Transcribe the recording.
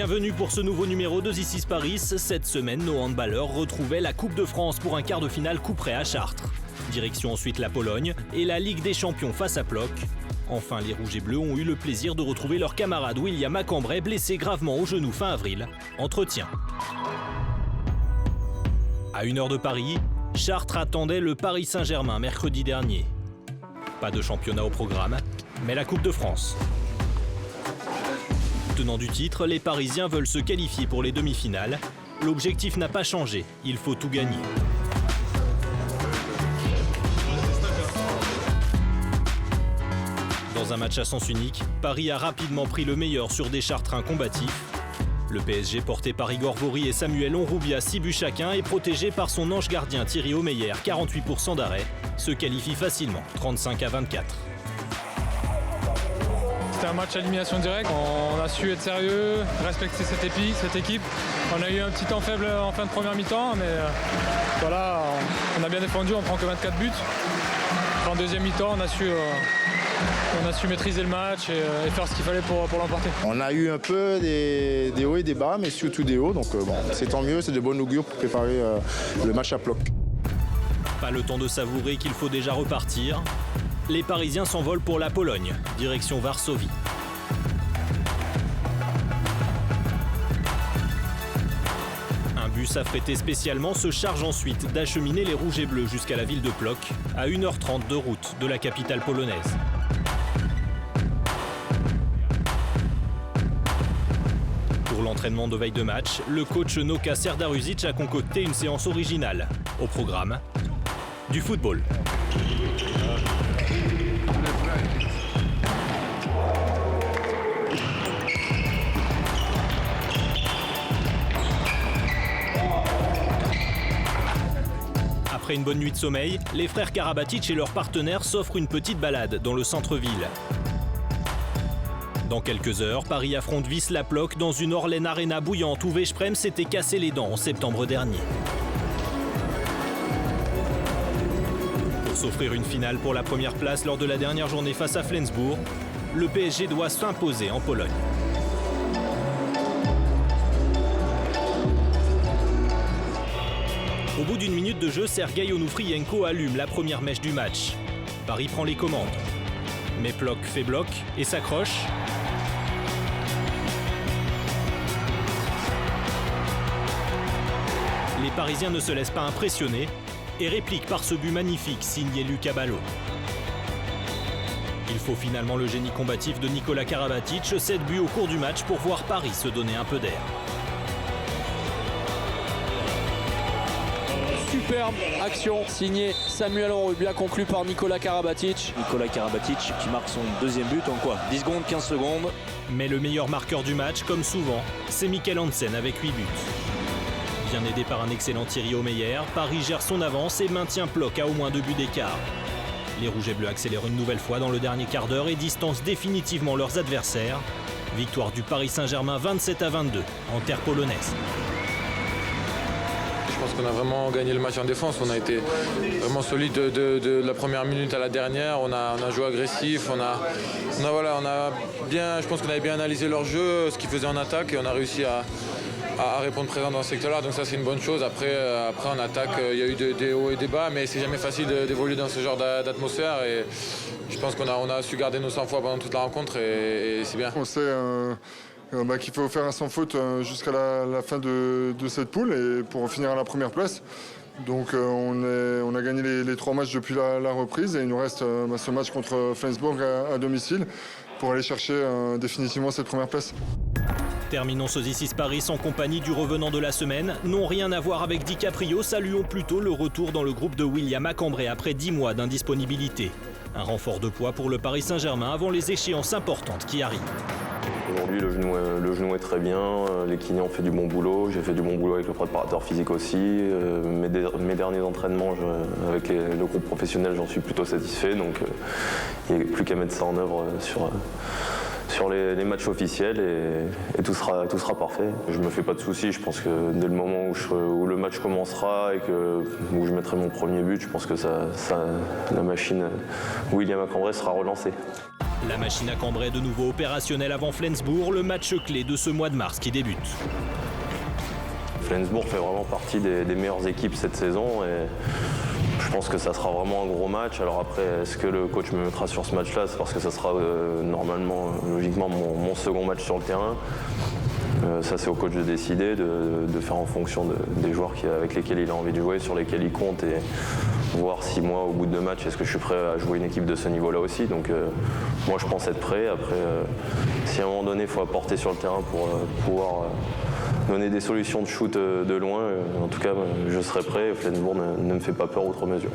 Bienvenue pour ce nouveau numéro de This is Paris. Cette semaine, nos handballeurs retrouvaient la Coupe de France pour un quart de finale couperé à Chartres. Direction ensuite la Pologne et la Ligue des Champions face à Plock. Enfin, les Rouges et Bleus ont eu le plaisir de retrouver leur camarade William Macambray, blessé gravement au genou fin avril. Entretien. À 1 heure de Paris, Chartres attendait le Paris Saint-Germain mercredi dernier. Pas de championnat au programme, mais la Coupe de France. Tenant du titre, les Parisiens veulent se qualifier pour les demi-finales. L'objectif n'a pas changé, il faut tout gagner. Dans un match à sens unique, Paris a rapidement pris le meilleur sur des Chartrains combatifs. Le PSG, porté par Igor Vaury et Samuel Onroubia, 6 buts chacun, est protégé par son ange gardien Thierry Omeyer, 48% d'arrêt, se qualifie facilement, 35-24. C'était un match à élimination directe, on a su être sérieux, respecter cette équipe. On a eu un petit temps faible en fin de première mi-temps, mais voilà, on a bien défendu, on prend que 24 buts. En deuxième mi-temps, on a su maîtriser le match et faire ce qu'il fallait pour l'emporter. On a eu un peu des hauts et des bas, mais surtout des hauts, donc c'est tant mieux, c'est de bonne augure pour préparer le match à Plock. Pas le temps de savourer qu'il faut déjà repartir. Les Parisiens s'envolent pour la Pologne, direction Varsovie. Un bus affrété spécialement se charge ensuite d'acheminer les Rouges et Bleus jusqu'à la ville de Plock, à 1h30 de route de la capitale polonaise. Pour l'entraînement de veille de match, le coach Noka Serdarusic a concocté une séance originale. Au programme, du football. Après une bonne nuit de sommeil, les frères Karabatic et leurs partenaires s'offrent une petite balade dans le centre-ville. Dans quelques heures, Paris affronte Wisla Plock dans une Orlen Arena bouillante où Veszprém s'était cassé les dents en septembre dernier. Pour s'offrir une finale pour la première place lors de la dernière journée face à Flensbourg, le PSG doit s'imposer en Pologne. Au bout d'une minute de jeu, Sergei Onufrienko allume la première mèche du match. Paris prend les commandes. Mais Plock fait bloc et s'accroche. Les Parisiens ne se laissent pas impressionner et répliquent par ce but magnifique signé Luca Ballot. Il faut finalement le génie combatif de Nikola Karabatic, 7 buts au cours du match pour voir Paris se donner un peu d'air. Superbe action signée Samuel Onroubia, conclue par Nikola Karabatic. Nikola Karabatic qui marque son deuxième but en quoi 10 secondes, 15 secondes. Mais le meilleur marqueur du match, comme souvent, c'est Mikkel Hansen avec 8 buts. Bien aidé par un excellent Thierry Omeyer, Paris gère son avance et maintient Plock à au moins 2 buts d'écart. Les Rouges et Bleus accélèrent une nouvelle fois dans le dernier quart d'heure et distancent définitivement leurs adversaires. Victoire du Paris Saint-Germain 27-22 en terre polonaise. Je pense qu'on a vraiment gagné le match en défense. On a été vraiment solide de la première minute à la dernière. On a joué agressif. Je pense qu'on avait bien analysé leur jeu, ce qu'ils faisaient en attaque, et on a réussi à répondre présent dans ce secteur-là. Donc ça, c'est une bonne chose. Après en attaque, il y a eu des hauts et des bas, mais c'est jamais facile d'évoluer dans ce genre d'atmosphère. Et je pense qu'on a su garder nos sang-froid pendant toute la rencontre, et c'est bien. On sait qu'il faut faire un sans faute jusqu'à la fin de cette poule et pour finir à la première place. Donc on a gagné les 3 matchs depuis la reprise et il nous reste ce match contre Flensbourg à domicile pour aller chercher définitivement cette première place. Terminons ce This is Paris en compagnie du revenant de la semaine. Non, rien à voir avec DiCaprio, saluons plutôt le retour dans le groupe de William Macambray après 10 mois d'indisponibilité. Un renfort de poids pour le Paris Saint-Germain avant les échéances importantes qui arrivent. Aujourd'hui, le genou est très bien, les kinés ont fait du bon boulot, j'ai fait du bon boulot avec le préparateur physique aussi. Mes derniers entraînements avec le groupe professionnel, j'en suis plutôt satisfait, donc il n'y a plus qu'à mettre ça en œuvre sur les matchs officiels et tout sera parfait. Je me fais pas de soucis, je pense que dès le moment où le match commencera et où je mettrai mon premier but, je pense que la machine William Macambray sera relancée. La machine à Cambrai de nouveau opérationnelle avant Flensbourg, le match clé de ce mois de mars qui débute. Flensbourg fait vraiment partie des meilleures équipes cette saison et je pense que ça sera vraiment un gros match. Alors après, est-ce que le coach me mettra sur ce match-là? C'est parce que ça sera normalement, logiquement, mon second match sur le terrain. Ça, c'est au coach de décider, de faire en fonction des joueurs avec lesquels il a envie de jouer, sur lesquels il compte et voir si moi, au bout de 2 matchs, est-ce que je suis prêt à jouer une équipe de ce niveau-là aussi. Donc moi, je pense être prêt. Après, si à un moment donné, il faut apporter sur le terrain pour pouvoir donner des solutions de shoot de loin, en tout cas, je serai prêt. Flensbourg ne me fait pas peur outre mesure.